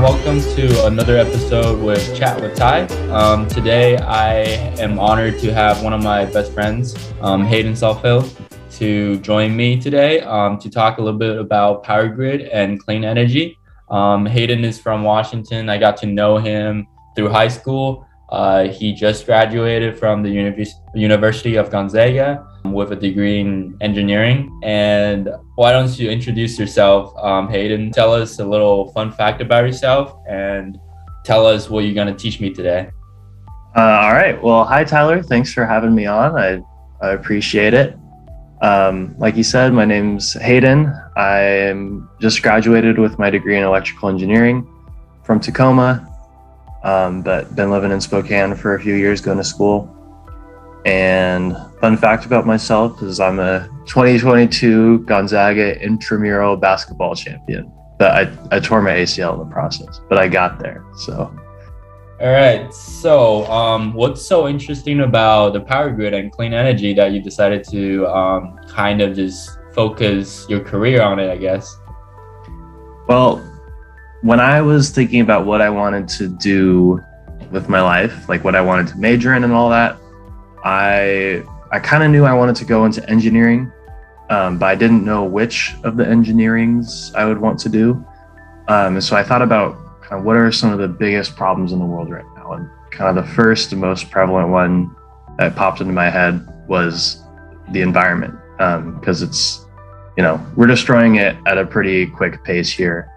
welcome to another episode with Chat with Ty. Today, I am honored to have one of my best friends, Hayden Saalfeld, to join me today to talk a little bit about power grid and clean energy. Hayden is from Washington. I got to know him through high school. He just graduated from the University of Gonzaga with a degree in engineering. And why don't you introduce yourself, Hayden? Tell us a little fun fact about yourself and tell us what you're going to teach me today. All right. Well, hi, Tyler. Thanks for having me on. I appreciate it. Like you said, my name's Hayden. I'm just graduated with my degree in electrical engineering from Tacoma, but been living in Spokane for a few years, going to school. And fun fact about myself is I'm a 2022 Gonzaga intramural basketball champion. But I tore my ACL in the process, but I got there. So. All right. So what's so interesting about the power grid and clean energy that you decided to kind of just focus your career on it, I guess? Well, when I was thinking about what I wanted to do with my life, like what I wanted to major in and all that, I kind of knew I wanted to go into engineering, but I didn't know which of the engineerings I would want to do. And so I thought about kind of what are some of the biggest problems in the world right now. And kind of the first and most prevalent one that popped into my head was the environment, because it's, we're destroying it at a pretty quick pace here.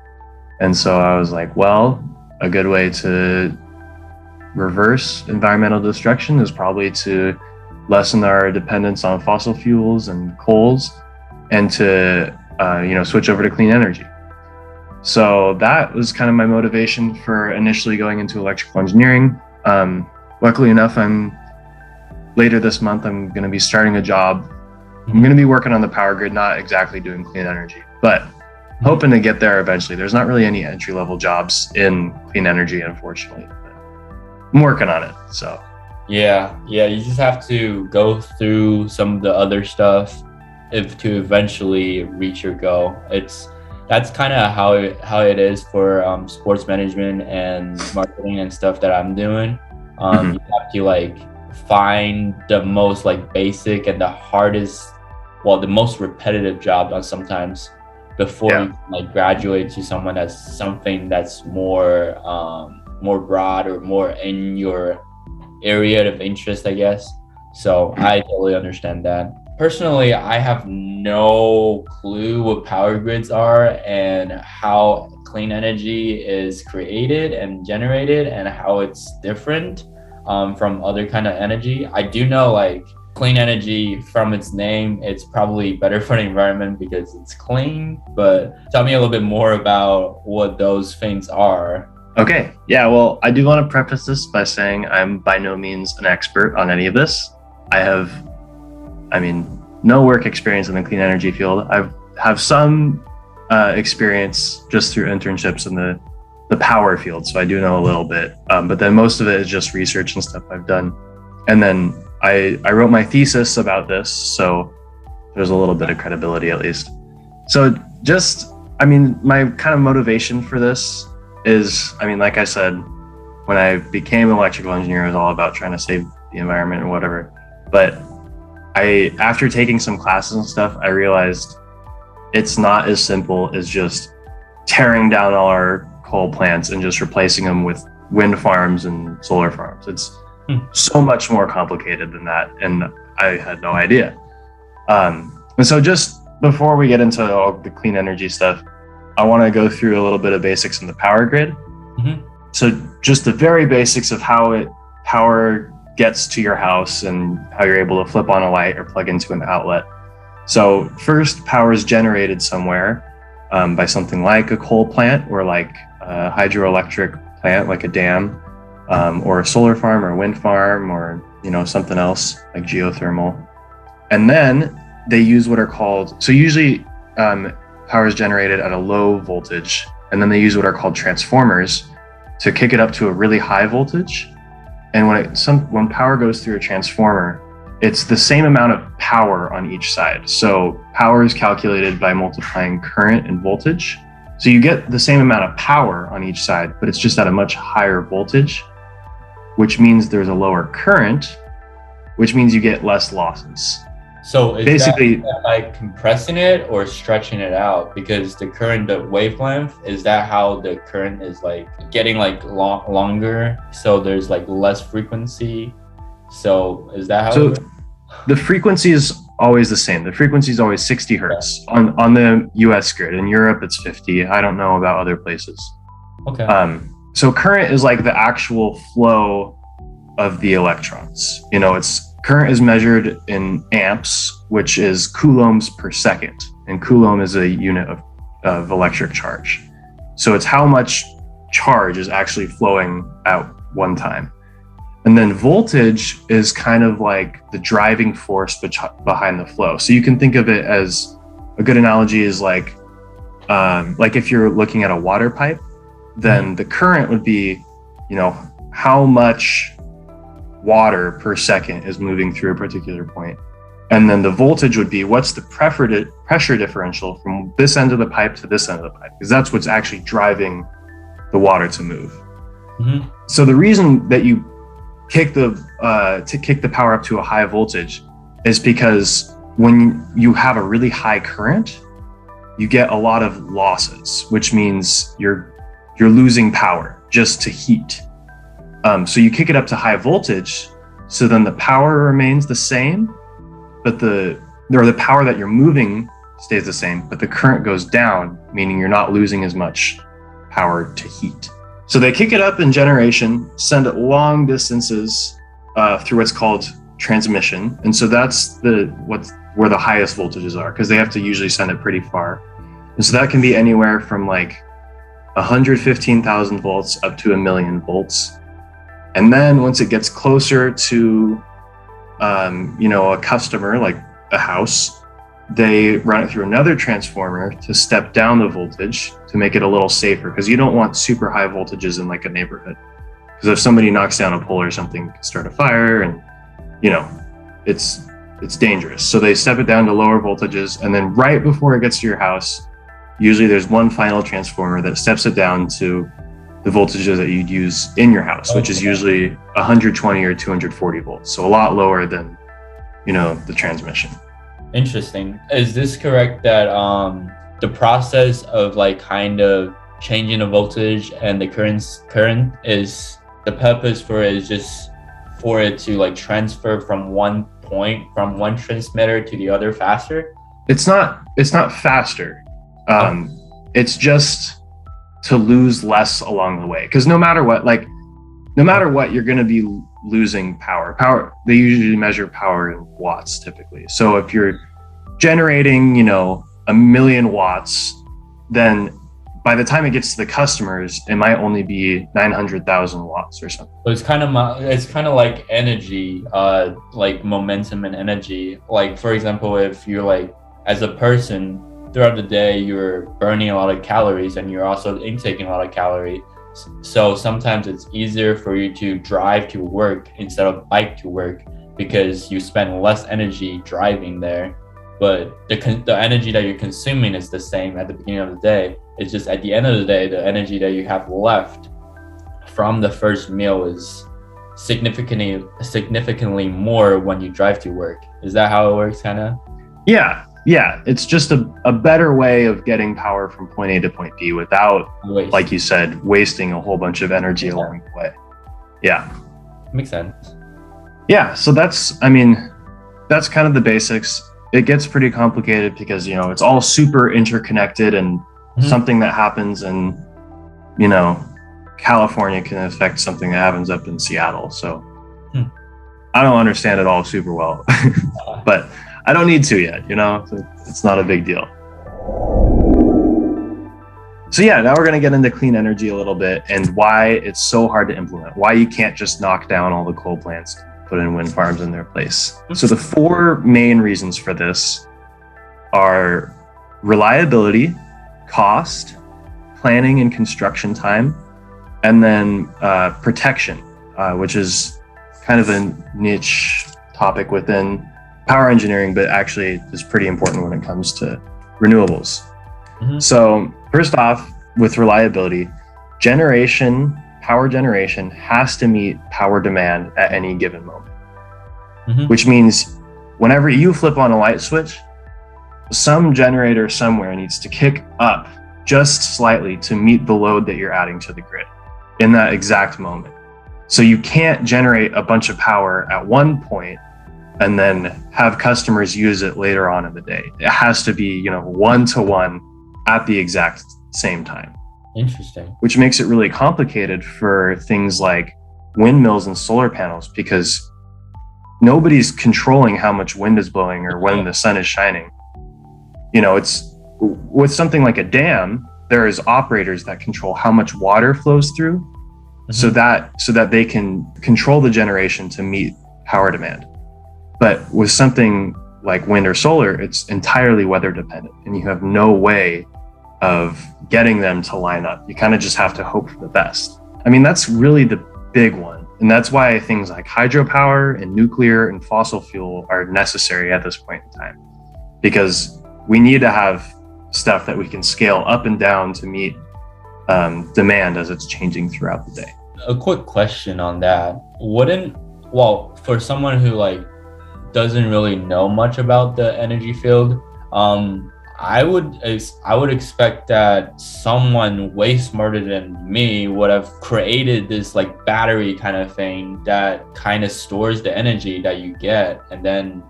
And so I was like, well, a good way to reverse environmental destruction is probably to lessen our dependence on fossil fuels and coals and to, switch over to clean energy. So that was kind of my motivation for initially going into electrical engineering. Luckily enough, later this month, I'm going to be starting a job. I'm going to be working on the power grid, not exactly doing clean energy, but hoping to get there eventually. There's not really any entry-level jobs in clean energy, unfortunately. I'm working on it, so. Yeah, you just have to go through some of the other stuff to eventually reach your goal. That's kind of how it is for sports management and marketing and stuff that I'm doing. You have to find the most basic and the hardest, the most repetitive job on sometimes before you can graduate to someone that's something that's more broad or more in your area of interest, I guess. So I totally understand that. Personally, I have no clue what power grids are and how clean energy is created and generated and how it's different from other kind of energy. I do know clean energy, from its name, it's probably better for the environment because it's clean, but tell me a little bit more about what those things are. Okay. Yeah, well, I do want to preface this by saying I'm by no means an expert on any of this. I have no work experience in the clean energy field. I have some experience just through internships in the power field, so I do know a little bit. But then most of it is just research and stuff I've done. And then I wrote my thesis about this, so there's a little bit of credibility at least. So my kind of motivation for this is, like I said, when I became an electrical engineer, it was all about trying to save the environment or whatever. But after taking some classes and stuff, I realized it's not as simple as just tearing down all our coal plants and just replacing them with wind farms and solar farms. It's so much more complicated than that, and I had no idea. And so just before we get into all the clean energy stuff, I want to go through a little bit of basics in the power grid. Mm-hmm. So just the very basics of how power gets to your house and how you're able to flip on a light or plug into an outlet. So first, power is generated somewhere by something like a coal plant or like a hydroelectric plant, like a dam, or a solar farm or a wind farm or something else like geothermal. And then they use what are called, so usually power is generated at a low voltage, and then they use what are called transformers to kick it up to a really high voltage. And when power goes through a transformer, it's the same amount of power on each side. So power is calculated by multiplying current and voltage. So you get the same amount of power on each side, but it's just at a much higher voltage, which means there's a lower current, which means you get less losses. So is Basically, that by compressing it or stretching it out? Because the current, the wavelength, is that how the current is like getting like longer? So there's like less frequency. So is that how? So the frequency is always the same. The frequency is always 60 hertz on the US grid. In Europe, it's 50. I don't know about other places. Okay. So current is like the actual flow of the electrons. You know, current is measured in amps, which is coulombs per second. And coulomb is a unit of electric charge. So it's how much charge is actually flowing at one time. And then voltage is kind of like the driving force behind the flow. So you can think of it as, a good analogy is like if you're looking at a water pipe, then the current would be, you know, how much water per second is moving through a particular point. And then the voltage would be, what's the pressure differential from this end of the pipe to this end of the pipe? Because that's what's actually driving the water to move. Mm-hmm. So the reason that you kick the power up to a high voltage is because when you have a really high current, you get a lot of losses, which means you're losing power just to heat. So you kick it up to high voltage, so then the power remains the same, but the power that you're moving stays the same, but the current goes down, meaning you're not losing as much power to heat. So they kick it up in generation, send it long distances through what's called transmission. And so that's where the highest voltages are, because they have to usually send it pretty far. And so that can be anywhere from like 115,000 volts up to 1,000,000 volts. And then once it gets closer to, a customer, like a house, they run it through another transformer to step down the voltage to make it a little safer, because you don't want super high voltages in like a neighborhood. Because if somebody knocks down a pole or something, it can start a fire, and it's dangerous. So they step it down to lower voltages, and then right before it gets to your house, usually there's one final transformer that steps it down to the voltages that you'd use in your house, which is usually 120 or 240 volts. So a lot lower than, the transmission. Interesting. Is this correct that the process of like kind of changing the voltage and the current is, the purpose for it is just for it to like transfer from one point, from one transmitter to the other faster? It's not faster. It's just to lose less along the way. Because no matter what, you're going to be losing power. They usually measure power in watts typically. So if you're generating, 1,000,000 watts, then by the time it gets to the customers, it might only be 900,000 watts or something. So it's kind of like energy, like momentum and energy. Like, for example, if you're like, as a person, throughout the day, you're burning a lot of calories and you're also intaking a lot of calories. So sometimes it's easier for you to drive to work instead of bike to work, because you spend less energy driving there. But the energy that you're consuming is the same at the beginning of the day. It's just at the end of the day, the energy that you have left from the first meal is significantly more when you drive to work. Is that how it works, kind of? Yeah, it's just a better way of getting power from point A to point B without, like you said, wasting a whole bunch of energy along the way. Yeah. Makes sense. Yeah, so that's kind of the basics. It gets pretty complicated because, it's all super interconnected, and something that happens in, California can affect something that happens up in Seattle. So I don't understand it all super well, but I don't need to yet, it's not a big deal. So yeah, now we're going to get into clean energy a little bit and why it's so hard to implement, why you can't just knock down all the coal plants, put in wind farms in their place. So the four main reasons for this are reliability, cost, planning and construction time, and then protection, which is kind of a niche topic within power engineering, but actually is pretty important when it comes to renewables. Mhm. So first off, with reliability, power generation has to meet power demand at any given moment, Mhm. which means whenever you flip on a light switch, some generator somewhere needs to kick up just slightly to meet the load that you're adding to the grid in that exact moment. So you can't generate a bunch of power at one point and then have customers use it later on in the day. It has to be, one to one at the exact same time, Interesting. which makes it really complicated for things like windmills and solar panels, because nobody's controlling how much wind is blowing or when the sun is shining. It's with something like a dam, there is operators that control how much water flows through, so that they can control the generation to meet power demand. But with something like wind or solar, it's entirely weather dependent, and you have no way of getting them to line up. You kind of just have to hope for the best. I mean, that's really the big one. And that's why things like hydropower and nuclear and fossil fuel are necessary at this point in time, because we need to have stuff that we can scale up and down to meet demand as it's changing throughout the day. A quick question on that. For someone who doesn't really know much about the energy field, I would expect that someone way smarter than me would have created this battery kind of thing that kind of stores the energy that you get, and then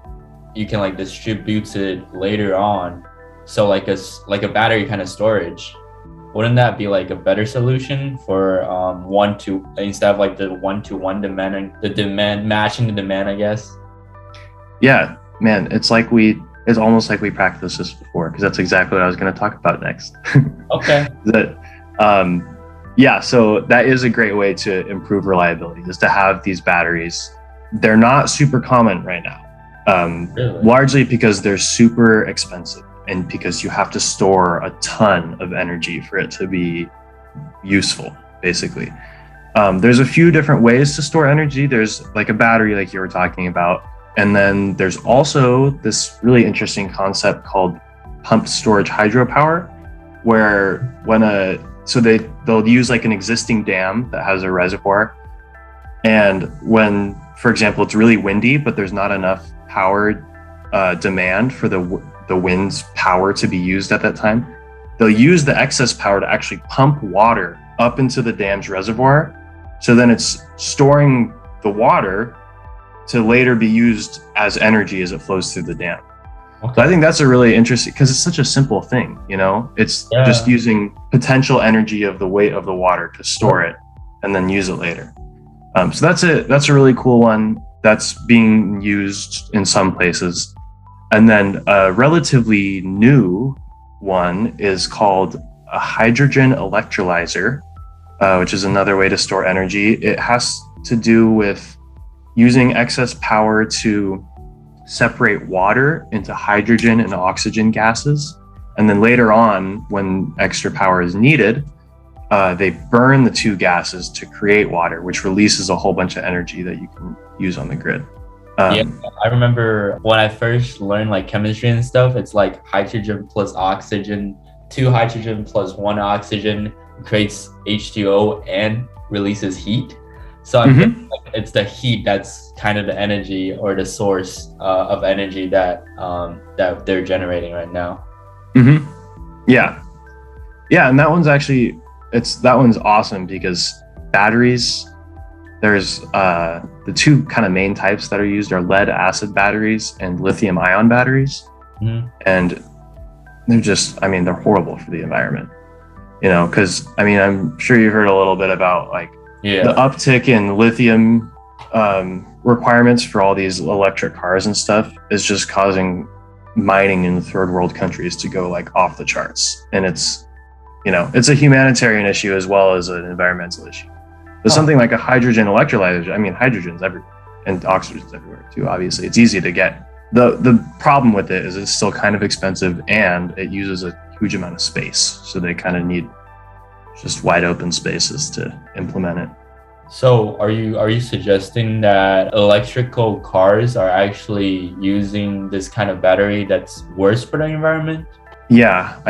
you can distribute it later on. So like a battery kind of storage. Wouldn't that be a better solution for instead of the one-to-one demand and the demand matching the demand, I guess? Yeah, man, it's almost like we practiced this before, because that's exactly what I was going to talk about next. Okay. So that is a great way to improve reliability, is to have these batteries. They're not super common right now, Really? largely because they're super expensive and because you have to store a ton of energy for it to be useful, basically. There's a few different ways to store energy. There's a battery like you were talking about. And then there's also this really interesting concept called pumped storage hydropower, where they'll use an existing dam that has a reservoir. And when, for example, it's really windy, but there's not enough power demand for the wind's power to be used at that time, they'll use the excess power to actually pump water up into the dam's reservoir. So then it's storing the water to later be used as energy as it flows through the dam. Okay. So I think that's a really interesting, because it's such a simple thing, it's just using potential energy of the weight of the water to store it and then use it later. So that's a really cool one that's being used in some places. And then a relatively new one is called a hydrogen electrolyzer, which is another way to store energy. It has to do with using excess power to separate water into hydrogen and oxygen gases. And then later on, when extra power is needed, they burn the two gases to create water, which releases a whole bunch of energy that you can use on the grid. I remember when I first learned chemistry and stuff, it's hydrogen plus oxygen, 2 hydrogen plus 1 oxygen creates H2O and releases heat. So I'm thinking it's the heat that's kind of the energy or the source of energy that they're generating right now. Yeah, and that one's awesome, because batteries, there's the two kind of main types that are used are lead acid batteries and lithium ion batteries. And they're they're horrible for the environment, because I'm sure you heard a little bit about the uptick in lithium requirements for all these electric cars and stuff is just causing mining in third world countries to go off the charts. And it's a humanitarian issue as well as an environmental issue. But something like a hydrogen electrolyzer, hydrogen's everywhere and oxygen's everywhere too, obviously. It's easy to get. The problem with it is it's still kind of expensive, and it uses a huge amount of space. So they kind of need just wide open spaces to implement it. So are you suggesting that electrical cars are actually using this kind of battery that's worse for the environment? Yeah,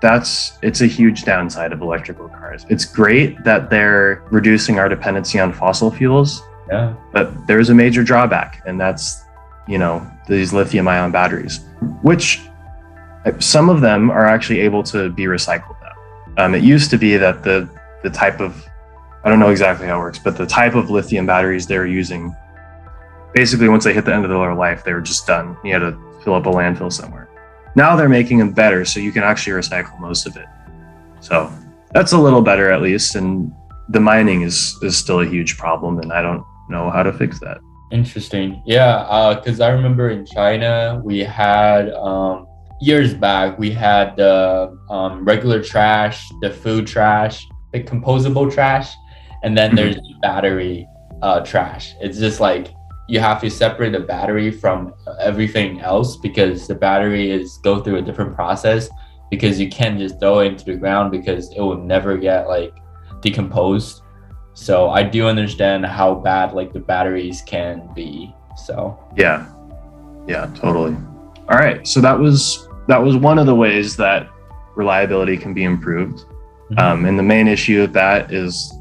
it's a huge downside of electrical cars. It's great that they're reducing our dependency on fossil fuels, Yeah. but there's a major drawback, and that's, these lithium ion batteries, which some of them are actually able to be recycled now. It used to be that the type of, I don't know exactly how it works, but the type of lithium batteries they were using, basically once they hit the end of their life, they were just done. You had to fill up a landfill somewhere. Now they're making them better, so you can actually recycle most of it. So that's a little better at least. And the mining is still a huge problem, and I don't know how to fix that. Interesting. Yeah, because I remember in China, we had, years back, we had the regular trash, the food trash, the composable trash, and then there's battery trash. It's just like, you have to separate the battery from everything else because the battery go through a different process, because you can't just throw it into the ground because it will never get like decomposed. So I do understand how bad like the batteries can be. So yeah, totally. All right, so that was one of the ways that reliability can be improved. And the main issue of that is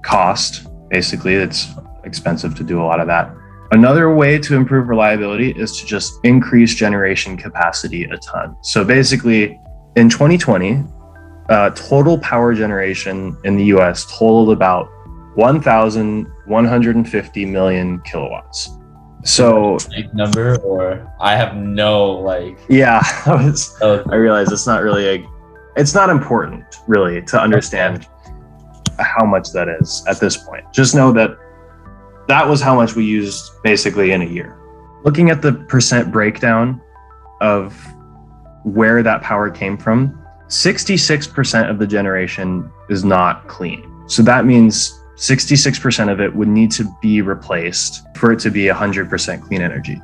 cost. Basically, it's expensive to do a lot of that. Another way to improve reliability is to just increase generation capacity a ton. So basically, in 2020, total power generation in the US totaled about 1,150 million kilowatts. So big number, or I have no like. Yeah, I realize it's not important really to understand how much that is at this point. Just know that was how much we used basically in a year. Looking at the percent breakdown of where that power came from, 66% of the generation is not clean. So that means 66% of it would need to be replaced for it to be 100% clean energy.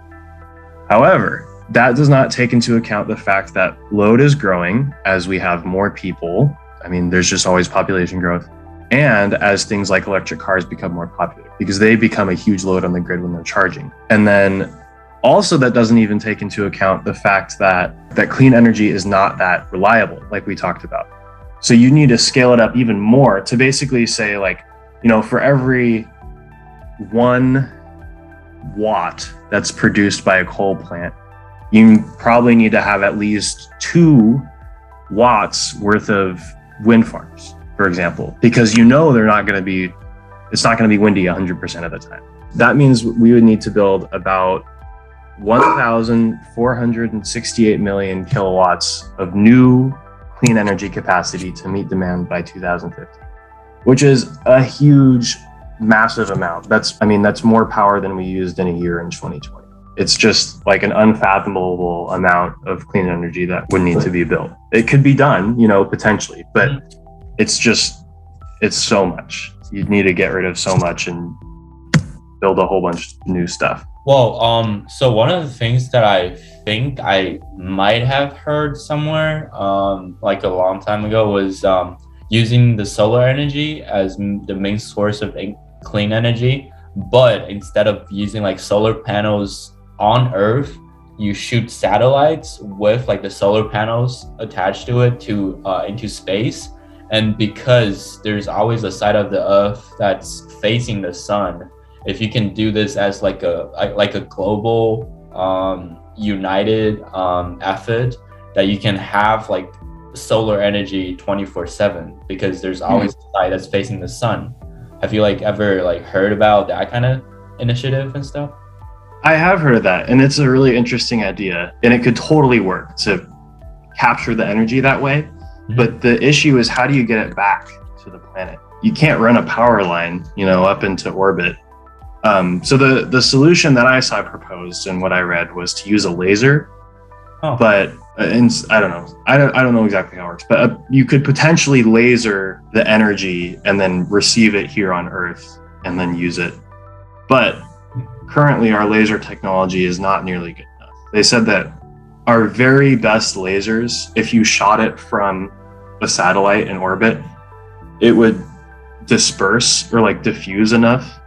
However, that does not take into account the fact that load is growing as we have more people. I mean, there's just always population growth. And as things like electric cars become more popular, because they become a huge load on the grid when they're charging. And then also that doesn't even take into account the fact that clean energy is not that reliable, like we talked about. So you need to scale it up even more to basically say like, for every 1 watt that's produced by a coal plant, you probably need to have at least 2 watts worth of wind farms, for example, because it's not going to be windy 100% of the time. That means we would need to build about 1,468 million kilowatts of new clean energy capacity to meet demand by 2050, which is a huge, massive amount. That's more power than we used in a year in 2020. It's just like an unfathomable amount of clean energy that would need to be built. It could be done, potentially, but it's so much. You'd need to get rid of so much and build a whole bunch of new stuff. Well, so one of the things that I think I might have heard somewhere, like a long time ago, was using the solar energy as the main source of clean energy. But instead of using like solar panels on Earth, you shoot satellites with like the solar panels attached to it into space. And because there's always a side of the Earth that's facing the sun, if you can do this as like a global united effort, that you can have like solar energy 24/7, because there's always a side that's facing the sun. Have you like ever like heard about that kind of initiative and stuff? I have heard of that, and it's a really interesting idea, and it could totally work to capture the energy that way. But the issue is, how do you get it back to the planet? You can't run a power line, up into orbit. So the solution that I saw proposed and what I read was to use a laser. But and I don't know. I don't know exactly how it works, but you could potentially laser the energy and then receive it here on Earth and then use it. But currently our laser technology is not nearly good enough. They said that our very best lasers, if you shot it from a satellite in orbit, it would disperse or like diffuse enough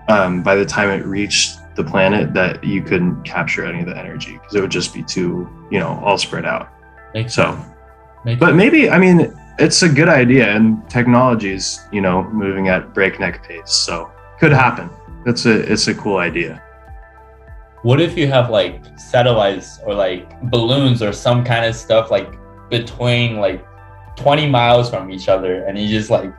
by the time it reached the planet that you couldn't capture any of the energy, because it would just be too, all spread out. Makes so sense. But maybe, I mean, it's a good idea, and technology is, moving at breakneck pace, so could happen. It's a cool idea. What if you have like satellites or like balloons or some kind of stuff like between like 20 miles from each other, and you just like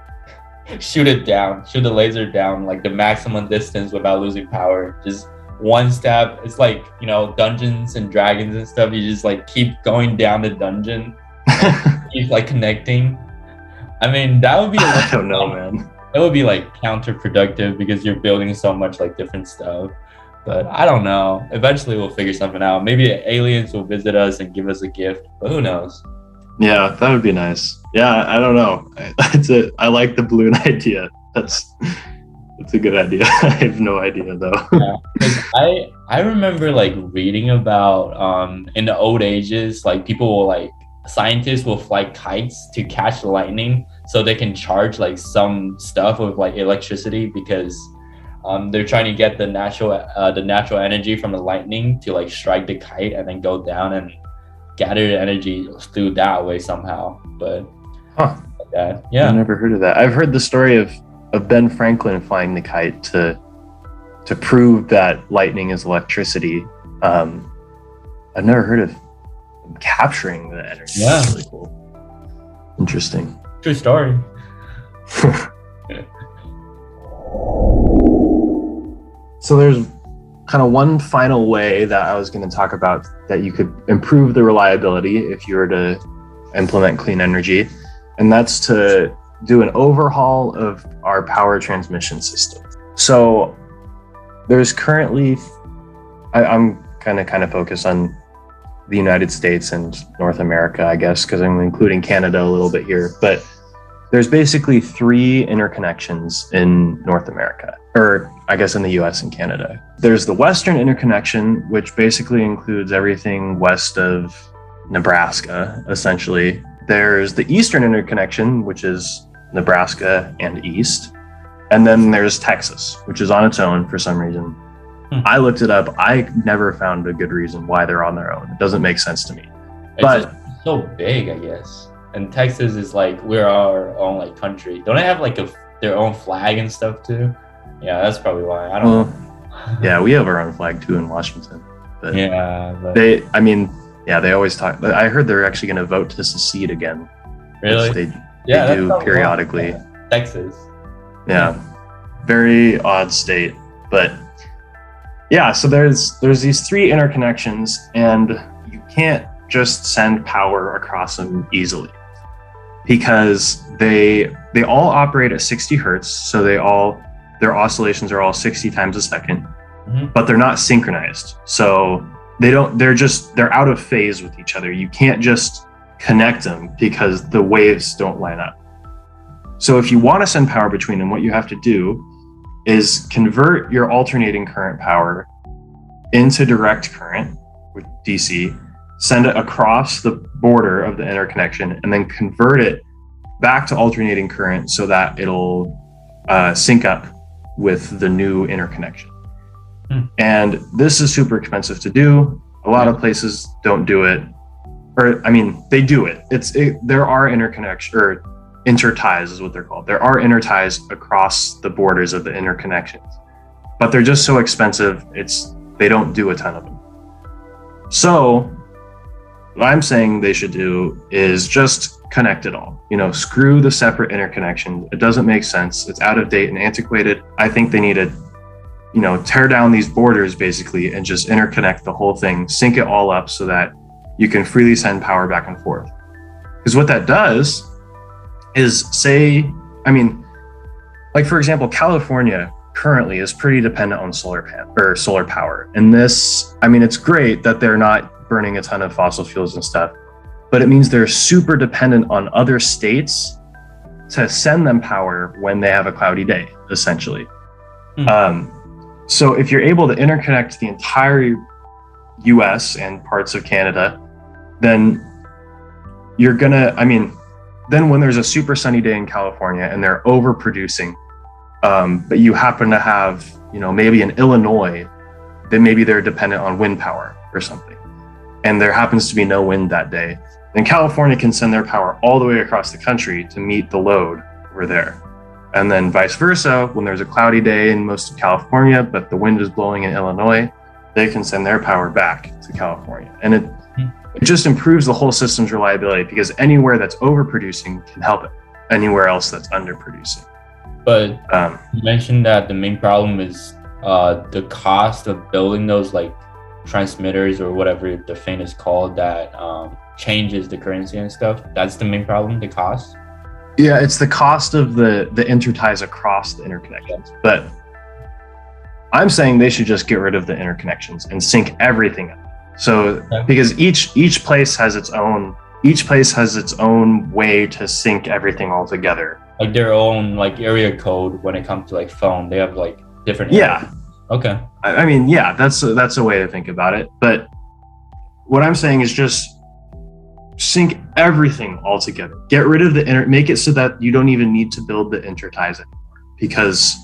shoot the laser down like the maximum distance without losing power? Just one step. It's like, Dungeons and Dragons and stuff. You just like keep going down the dungeon, keep like connecting. I mean, that would be I don't know, man. It would be like counterproductive because you're building so much like different stuff. But I don't know. Eventually we'll figure something out. Maybe aliens will visit us and give us a gift, but who knows? Yeah, that would be nice. Yeah, I don't know. I like the balloon idea. That's a good idea. I have no idea though. Yeah, 'cause I remember like reading about in the old ages, like scientists will fly kites to catch lightning so they can charge like some stuff with like electricity, because they're trying to get the natural energy from the lightning to like strike the kite and then go down and gather the energy through that way somehow. But yeah, I've never heard of that. I've heard the story of Ben Franklin flying the kite to prove that lightning is electricity. I've never heard of capturing the energy. Yeah, that's really cool. Interesting. True story. So there's kind of one final way that I was going to talk about that you could improve the reliability if you were to implement clean energy, and that's to do an overhaul of our power transmission system. So there's currently, I'm kind of focused on the United States and North America, I guess, because I'm including Canada a little bit here, but there's basically 3 interconnections in North America, or I guess in the US and Canada. There's the Western interconnection, which basically includes everything west of Nebraska, essentially. There's the Eastern interconnection, which is Nebraska and east. And then there's Texas, which is on its own for some reason. I looked it up. I never found a good reason why they're on their own. It doesn't make sense to me. But it's so big, I guess. And Texas is like, we're our own like country. Don't they have like their own flag and stuff too? Yeah, that's probably why. I don't know. Yeah, we have our own flag too in Washington. But they always talk. I heard they're actually going to vote to secede again. Really? They do periodically. Texas. Yeah, very odd state. But yeah, so there's these 3 interconnections, and you can't just send power across them easily, because they all operate at 60 hertz, so their oscillations are all 60 times a second, but they're not synchronized. So they're out of phase with each other. You can't just connect them because the waves don't line up. So if you want to send power between them, what you have to do is convert your alternating current power into direct current with DC, send it across the border of the interconnection, and then convert it back to alternating current so that it'll sync up with the new interconnection. And this is super expensive to do. A lot of places don't do it, or I mean, they do it. There are interconnection, or interties is what they're called. There are interties across the borders of the interconnections, but they're just so expensive. They don't do a ton of them. So what I'm saying they should do is just connect it all. Screw the separate interconnection. It doesn't make sense. It's out of date and antiquated. I think they need to, tear down these borders basically and just interconnect the whole thing, sync it all up so that you can freely send power back and forth. Because what that does is for example, California currently is pretty dependent on solar power. And it's great that they're not burning a ton of fossil fuels and stuff, but it means they're super dependent on other states to send them power when they have a cloudy day, essentially. So if you're able to interconnect the entire US and parts of Canada, then then when there's a super sunny day in California and they're overproducing, but you happen to have, maybe in Illinois, then maybe they're dependent on wind power or something, and there happens to be no wind that day, then California can send their power all the way across the country to meet the load over there. And then vice versa, when there's a cloudy day in most of California, but the wind is blowing in Illinois, they can send their power back to California. And it just improves the whole system's reliability, because anywhere that's overproducing can help it anywhere else that's underproducing. But you mentioned that the main problem is the cost of building those like transmitters or whatever the thing is called that changes the currency and stuff. That's the main problem, the cost. Yeah, it's the cost of the interties across the interconnections. But I'm saying they should just get rid of the interconnections and sync everything up. So because each place has its own way to sync everything all together. Like their own like area code when it comes to like phone. They have like different Yeah. Okay. I mean, yeah, that's a way to think about it. But what I'm saying is just sync everything all together. Get rid of make it so that you don't even need to build the interties anymore, because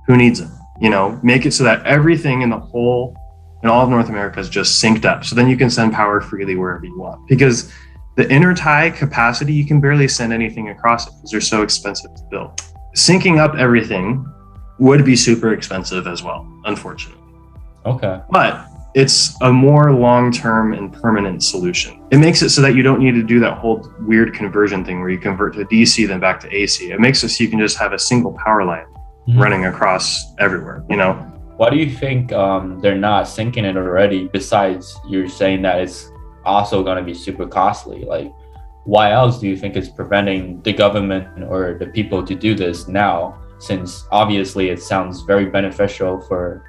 who needs them? You know, make it so that everything in all of North America is just synced up. So then you can send power freely wherever you want, because the intertie capacity, you can barely send anything across it because they're so expensive to build. Syncing up everything would be super expensive as well, unfortunately. Okay. But it's a more long-term and permanent solution. It makes it so that you don't need to do that whole weird conversion thing where you convert to DC then back to AC. It makes it so you can just have a single power line running across everywhere, you know? Why do you think they're not syncing it already? Besides, you're saying that it's also going to be super costly. Like, why else do you think it's preventing the government or the people to do this now? Since obviously it sounds very beneficial for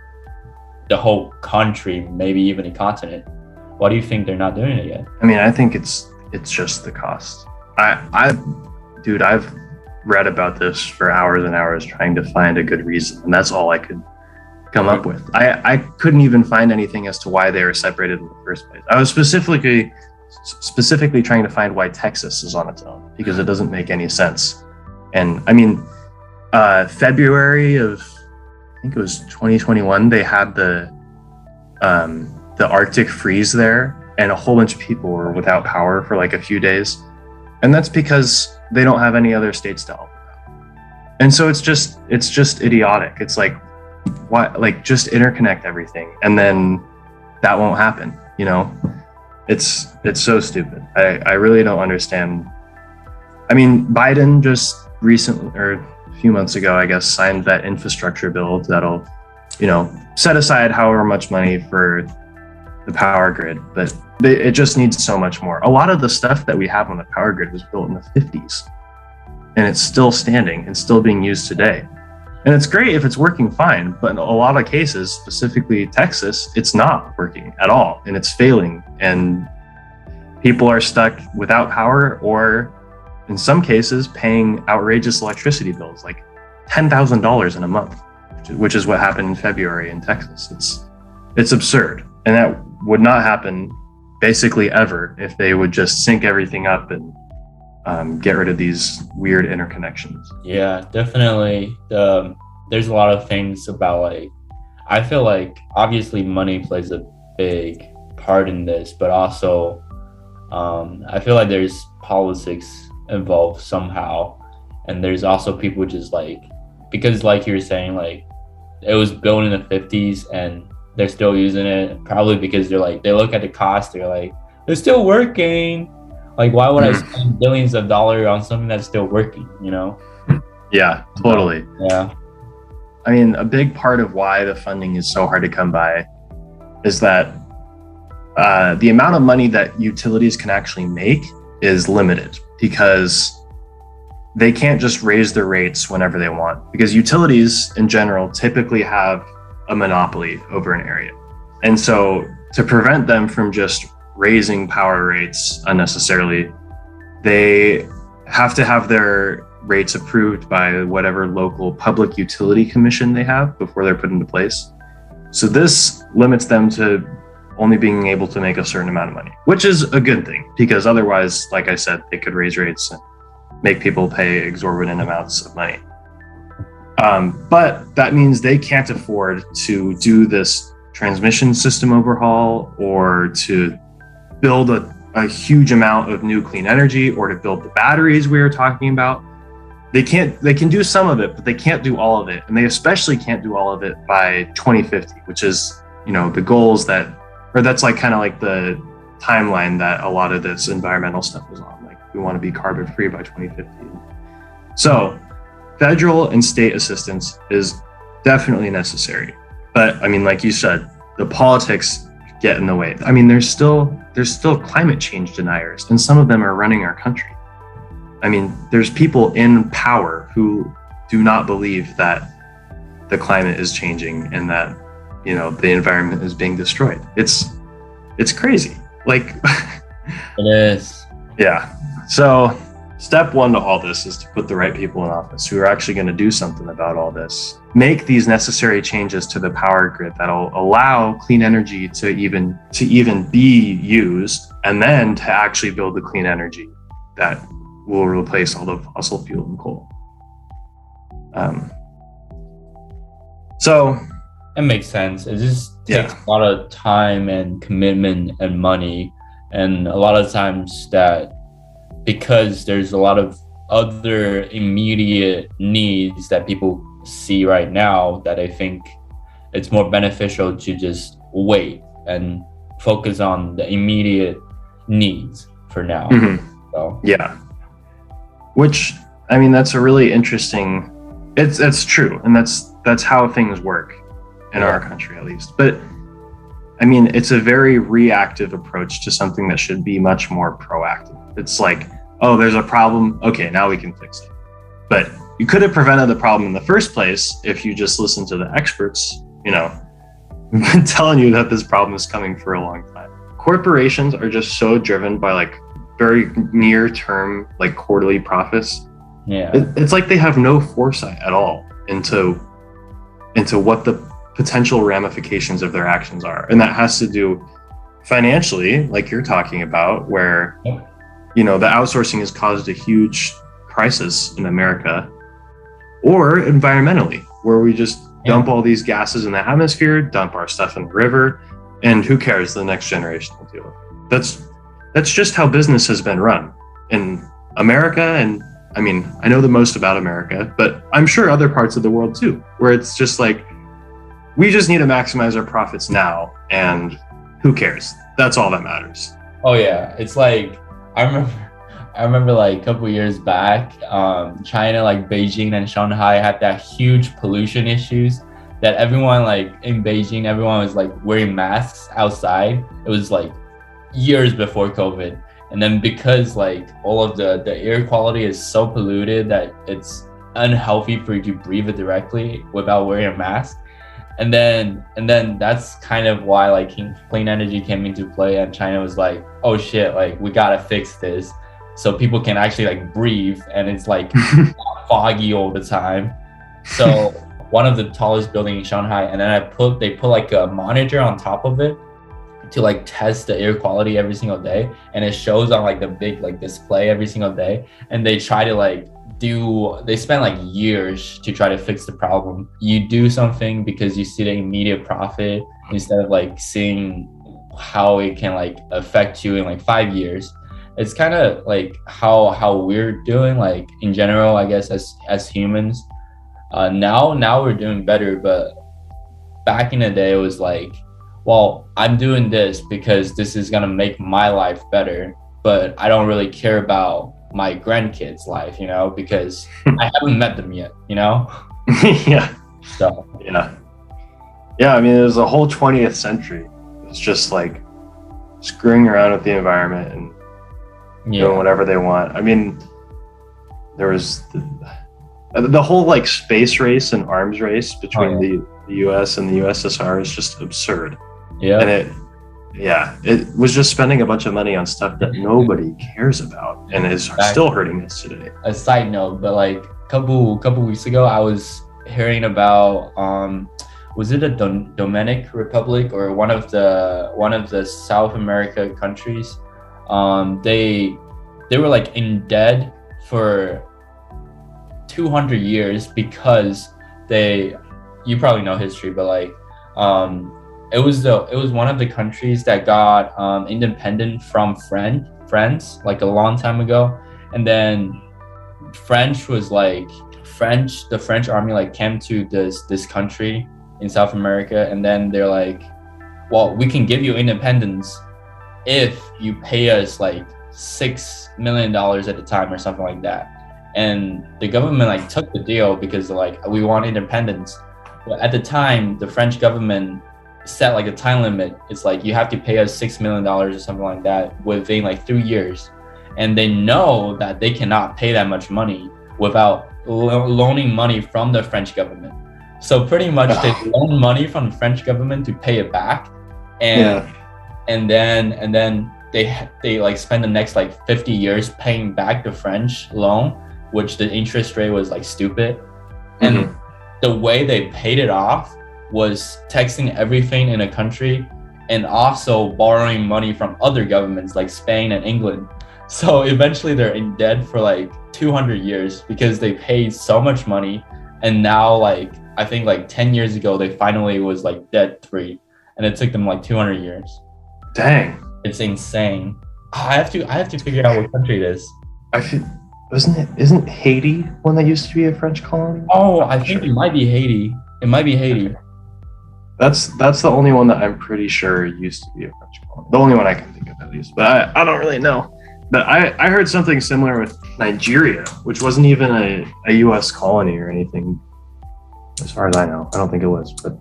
the whole country, maybe even the continent. Why do you think they're not doing it yet? I mean, I think it's just the cost. I've read about this for hours and hours trying to find a good reason, and that's all I could come up with. I couldn't even find anything as to why they were separated in the first place. I was specifically trying to find why Texas is on its own, because it doesn't make any sense. And I mean, February of, I think it was 2021, they had the Arctic freeze there, and a whole bunch of people were without power for like a few days. And that's because they don't have any other states to help them out. And so it's just idiotic. It's like, why, like, just interconnect everything and then that won't happen, you know? It's so stupid. I really don't understand. I mean, Biden just recently, or a few months ago, I guess, signed that infrastructure bill that'll, you know, set aside however much money for the power grid, but it just needs so much more. A lot of the stuff that we have on the power grid was built in the 50s, and it's still standing and still being used today. And it's great if it's working fine, but in a lot of cases, specifically Texas, it's not working at all, and it's failing, and people are stuck without power, or in some cases paying outrageous electricity bills, like $10,000 in a month, which is what happened in February in Texas. It's absurd, and that would not happen basically ever if they would just sync everything up and get rid of these weird interconnections. Yeah, definitely. There's a lot of things about, like, I feel like obviously money plays a big part in this, but also I feel like there's politics involved somehow, and there's also people just like, because like you were saying, like, it was built in the 50s and they're still using it, probably because they're like, they look at the cost, they're like, it's still working. Like, why would I spend billions of dollars on something that's still working, you know? Yeah, totally. Yeah. I mean, a big part of why the funding is so hard to come by is that the amount of money that utilities can actually make is limited, because they can't just raise their rates whenever they want, because utilities in general typically have a monopoly over an area. And so to prevent them from just raising power rates unnecessarily, they have to have their rates approved by whatever local public utility commission they have before they're put into place. So this limits them to only being able to make a certain amount of money, which is a good thing, because otherwise, like I said, they could raise rates and make people pay exorbitant amounts of money. But that means they can't afford to do this transmission system overhaul or to build a a huge amount of new clean energy or to build the batteries we were talking about. They can do some of it, but they can't do all of it. And they especially can't do all of it by 2050, which is, the goals that's like kind of like the timeline that a lot of this environmental stuff is on. Like, we want to be carbon free by 2050. So federal and state assistance is definitely necessary. But I mean, like you said, the politics get in the way. I mean, there's still climate change deniers, and some of them are running our country. I mean, there's people in power who do not believe that the climate is changing and that, the environment is being destroyed. It's crazy. Like, it is. Yeah. So step one to all this is to put the right people in office who are actually going to do something about all this. Make these necessary changes to the power grid that'll allow clean energy to even be used, and then to actually build the clean energy that will replace all the fossil fuel and coal. So it makes sense. It just takes Yeah. a lot of time and commitment and money, and a lot of times that because there's a lot of other immediate needs that people see right now, that I think it's more beneficial to just wait and focus on the immediate needs for now. So Yeah. Which, I mean, that's a really interesting, it's true. And that's how things work in our country, at least. But I mean, it's a very reactive approach to something that should be much more proactive. It's like, oh, there's a problem. Okay, now we can fix it. But you could have prevented the problem in the first place if you just listened to the experts, who've been telling you that this problem is coming for a long time. Corporations are just so driven by like very near term, like quarterly profits. Yeah. It's like they have no foresight at all into what the potential ramifications of their actions are. And that has to do financially, like you're talking about, where, the outsourcing has caused a huge crisis in America, or environmentally, where we just dump all these gases in the atmosphere, dump our stuff in the river, and who cares? The next generation will deal with it. That's just how business has been run in America. And I mean, I know the most about America, but I'm sure other parts of the world too, where it's just like, we just need to maximize our profits now, and who cares? That's all that matters. Oh yeah, it's like I remember like a couple years back, China, like Beijing and Shanghai, had that huge pollution issues that everyone like in Beijing, everyone was like wearing masks outside. It was like years before COVID, and then because like all of the air quality is so polluted that it's unhealthy for you to breathe it directly without wearing a mask. And then that's kind of why like clean energy came into play, and China was like, oh shit, like we gotta fix this so people can actually like breathe, and it's like not foggy all the time. So one of the tallest buildings in Shanghai, and then they put like a monitor on top of it to like test the air quality every single day, and it shows on like the big like display every single day, and they try to like they spend like years to try to fix the problem. You do something because you see the immediate profit instead of like seeing how it can like affect you in like 5 years. It's kind of like how we're doing like in general, I guess, as humans. Now we're doing better, but back in the day it was like, well, I'm doing this because this is gonna make my life better, but I don't really care about my grandkids' life, because I haven't met them yet, Yeah. So yeah, I mean, it was the whole 20th century. It's just like screwing around with the environment and doing whatever they want. I mean, there was the whole like space race and arms race between the US and the USSR is just absurd. Yeah. And it was just spending a bunch of money on stuff that nobody cares about, and is still hurting us today. A side note, but like a couple weeks ago, I was hearing about was it a Dominican Republic or one of the South America countries? They were like in debt for 200 years because you probably know history, but like it was one of the countries that got independent from France like a long time ago, and then the French army like came to this country in South America, and then they're like, well, we can give you independence if you pay us like $6 million at the time or something like that. And the government like took the deal because they're like, we want independence. But at the time, the French government set like a time limit. It's like you have to pay us $6 million or something like that within like 3 years. And they know that they cannot pay that much money without loaning money from the French government. So pretty much they loan money from the French government to pay it back, and then they like spend the next like 50 years paying back the French loan, which the interest rate was like stupid. And the way they paid it off was taxing everything in a country and also borrowing money from other governments like Spain and England. So eventually they're in debt for like 200 years because they paid so much money. And now like, I think like 10 years ago, they finally was like debt free, and it took them like 200 years. Dang. It's insane. I have to figure out what country it is. Isn't Haiti one that used to be a French colony? Oh, I think it might be Haiti. It might be Haiti. Okay. That's the only one that I'm pretty sure used to be a French colony. The only one I can think of at least, but I don't really know. But I heard something similar with Nigeria, which wasn't even a US colony or anything, as far as I know. I don't think it was, but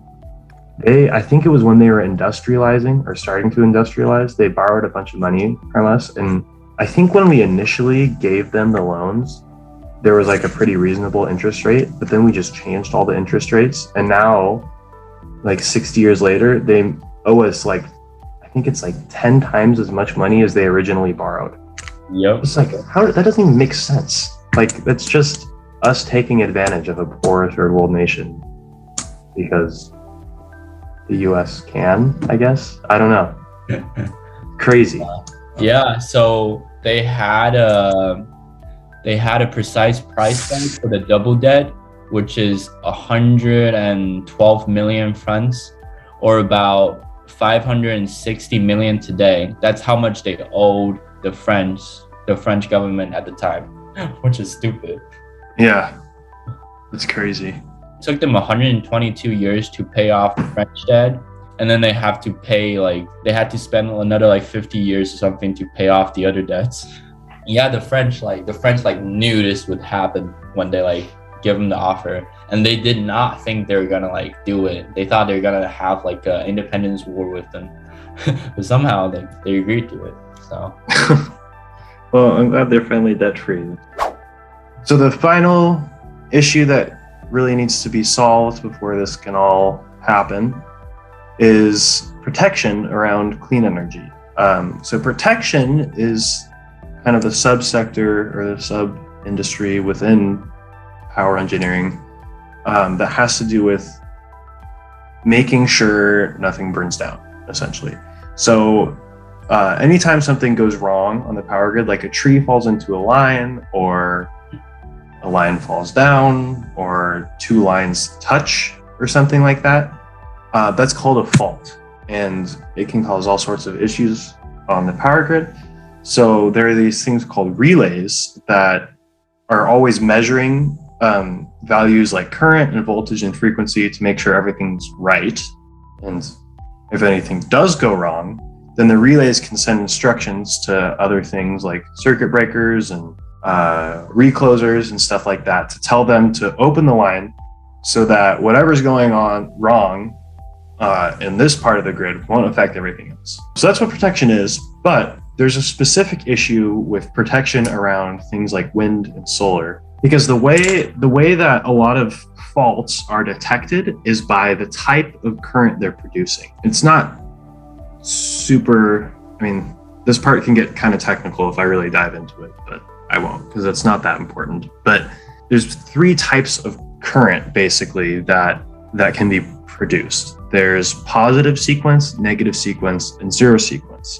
I think it was when they were industrializing or starting to industrialize, they borrowed a bunch of money from us. And I think when we initially gave them the loans, there was like a pretty reasonable interest rate, but then we just changed all the interest rates. And now, like 60 years later, they owe us like, I think it's like 10 times as much money as they originally borrowed. Yep. It's like, how that doesn't even make sense. Like, that's just us taking advantage of a poor third world nation because the US can, I guess. I don't know. Crazy. Yeah, so they had a precise price tag for the double debt, which is 112 million francs, or about 560 million today. That's how much they owed the French government at the time, which is stupid. Yeah, it's crazy. It took them 122 years to pay off the French debt, and then they had to spend another like 50 years or something to pay off the other debts. Yeah, the French knew this would happen when they like give them the offer, and they did not think they were gonna like do it. They thought they were gonna have like an independence war with them, but somehow they agreed to it. So, well, I'm glad they're finally debt free. So the final issue that really needs to be solved before this can all happen is protection around clean energy. So protection is kind of the subsector or the sub-industry within power engineering that has to do with making sure nothing burns down, essentially. So anytime something goes wrong on the power grid, like a tree falls into a line, or a line falls down, or two lines touch or something like that, that's called a fault. And it can cause all sorts of issues on the power grid. So there are these things called relays that are always measuring values like current and voltage and frequency to make sure everything's right. And if anything does go wrong, then the relays can send instructions to other things like circuit breakers and reclosers and stuff like that to tell them to open the line so that whatever's going on wrong in this part of the grid won't affect everything else. So that's what protection is, but there's a specific issue with protection around things like wind and solar, because the way that a lot of faults are detected is by the type of current they're producing. It's not super, I mean, this part can get kind of technical if I really dive into it, but I won't because it's not that important. But there's three types of current basically that can be produced. There's positive sequence, negative sequence, and zero sequence.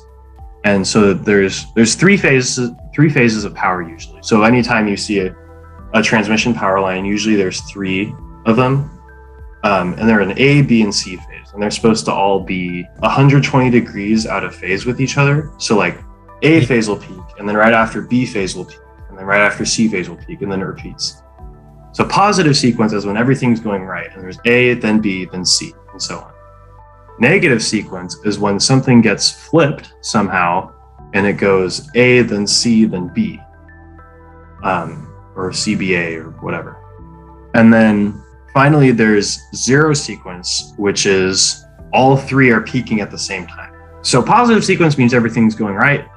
And so there's three phases of power usually. So anytime you see a transmission power line, usually there's three of them. and they're an A, B, and C phase, and they're supposed to all be 120 degrees out of phase with each other. So like A phase will peak, and then right after B phase will peak, and then right after C phase will peak, and then it repeats. So positive sequence is when everything's going right, and there's A, then B, then C, and so on. Negative sequence is when something gets flipped somehow, and it goes A, then C, then B, or CBA or whatever. And then finally, there's zero sequence, which is all three are peaking at the same time. So positive sequence means everything's going right.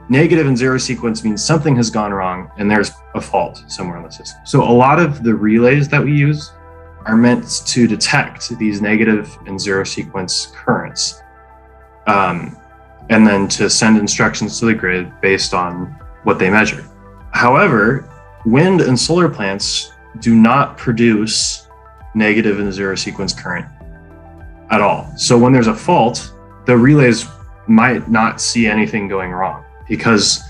Negative and zero sequence means something has gone wrong and there's a fault somewhere in the system. So a lot of the relays that we use are meant to detect these negative and zero sequence currents, and then to send instructions to the grid based on what they measure. However, wind and solar plants do not produce negative and zero sequence current at all. So when there's a fault, the relays might not see anything going wrong because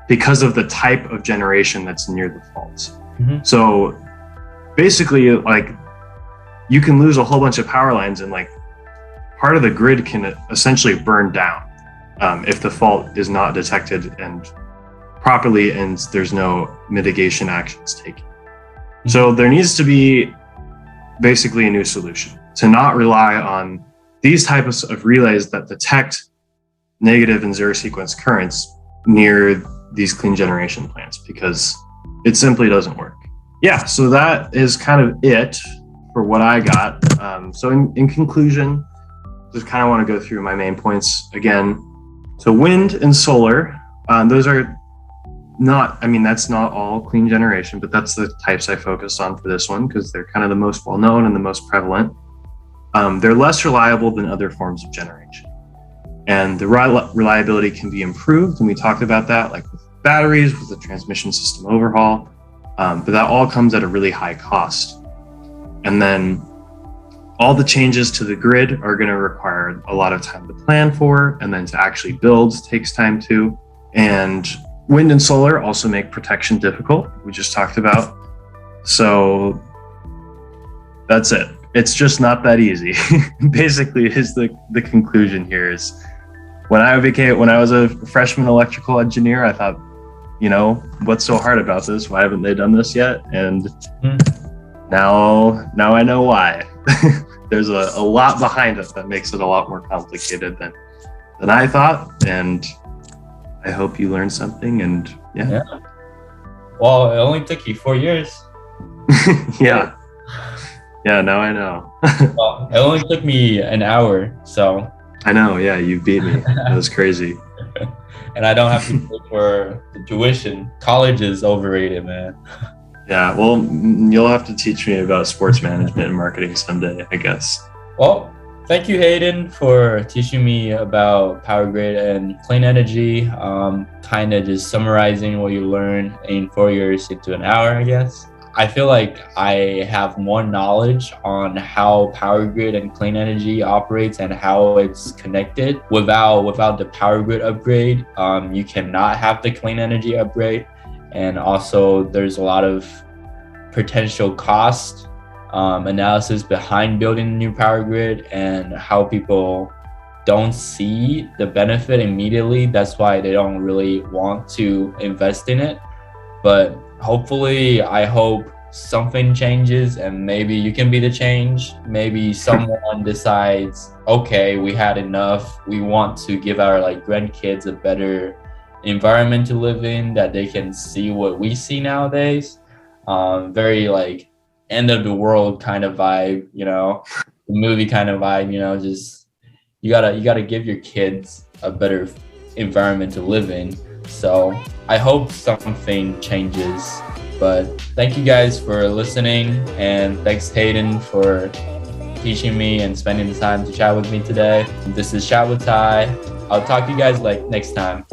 of the type of generation that's near the faults. Mm-hmm. So basically, like, you can lose a whole bunch of power lines and like part of the grid can essentially burn down if the fault is not detected and properly and there's no mitigation actions taken. Mm-hmm. So there needs to be basically a new solution to not rely on these types of relays that detect negative and zero sequence currents near these clean generation plants, because it simply doesn't work. Yeah, so that is kind of it for what I got. So in conclusion, just kind of want to go through my main points again. So wind and solar, those are not, I mean, that's not all clean generation, but that's the types I focused on for this one because they're kind of the most well-known and the most prevalent. They're less reliable than other forms of generation. And the reliability can be improved, and we talked about that, like with batteries, with the transmission system overhaul, but that all comes at a really high cost. And then all the changes to the grid are going to require a lot of time to plan for, and then to actually build takes time too. And wind and solar also make protection difficult, we just talked about. So that's it. It's just not that easy. Basically, is the conclusion here is when I was a freshman electrical engineer, I thought, you know, what's so hard about this? Why haven't they done this yet? And now I know why. There's a lot behind it that makes it a lot more complicated than I thought. And I hope you learned something. And yeah. Well, it only took you 4 years. Yeah. Yeah, now I know. Well, it only took me an hour, so. I know, yeah, you beat me. That was crazy. And I don't have to pay for the tuition. College is overrated, man. Yeah, well, you'll have to teach me about sports management and marketing someday, I guess. Well, thank you, Hayden, for teaching me about power grid and clean energy. Kind of just summarizing what you learned in 4 years into an hour, I guess. I feel like I have more knowledge on how power grid and clean energy operates and how it's connected. Without the power grid upgrade, you cannot have the clean energy upgrade. And also there's a lot of potential cost analysis behind building a new power grid and how people don't see the benefit immediately. That's why they don't really want to invest in it. But hopefully, I hope something changes and maybe you can be the change. Maybe someone decides, okay, we had enough. We want to give our grandkids a better environment to live in, that they can see what we see nowadays. Very end of the world kind of vibe, the movie kind of vibe, just you gotta give your kids a better environment to live in. So I hope something changes, but thank you guys for listening, and thanks Hayden for teaching me and spending the time to chat with me today. This is Chat with Ty. I'll talk to you guys next time.